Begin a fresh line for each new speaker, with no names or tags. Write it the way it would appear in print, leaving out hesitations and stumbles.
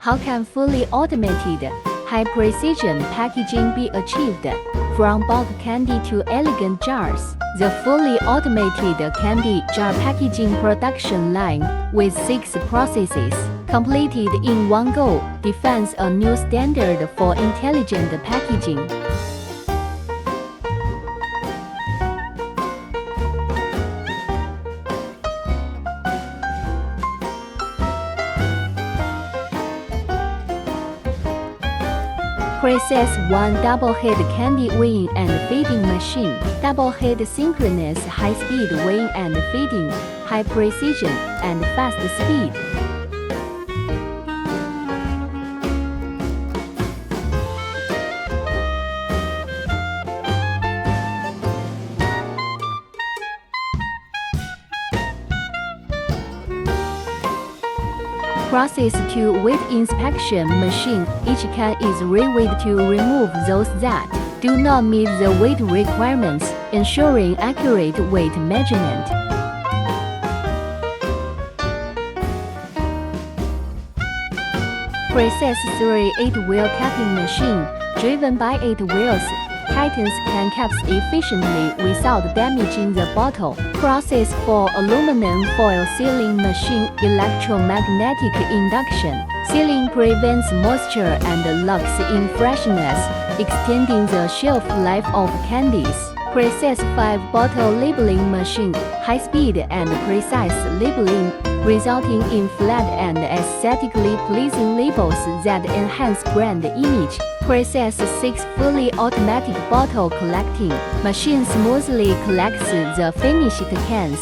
How can fully automated, high-precision packaging be achieved? From bulk candy to elegant jars, the fully automated candy jar packaging production line, with 6 processes, completed in one go, defines a new standard for intelligent packaging. Process 1 double-head candy weighing and feeding machine. Double-head synchronous high-speed weighing and feeding, high precision, and fast speed. Process 2 weight inspection machine. Each can is reweighed to remove those that do not meet the weight requirements, ensuring accurate weight measurement. Process 3 8-wheel capping machine. Driven by 8 wheels, tightens can caps efficiently without damaging the bottle. Process 4 aluminum foil sealing machine. Electromagnetic induction. Sealing prevents moisture and locks in freshness, extending the shelf life of candies. Process 5 bottle labeling machine. High speed and precise labeling, resulting in flat and aesthetically pleasing labels that enhance brand image. Process 6 fully automatic bottle collecting. Machine smoothly collects the finished cans.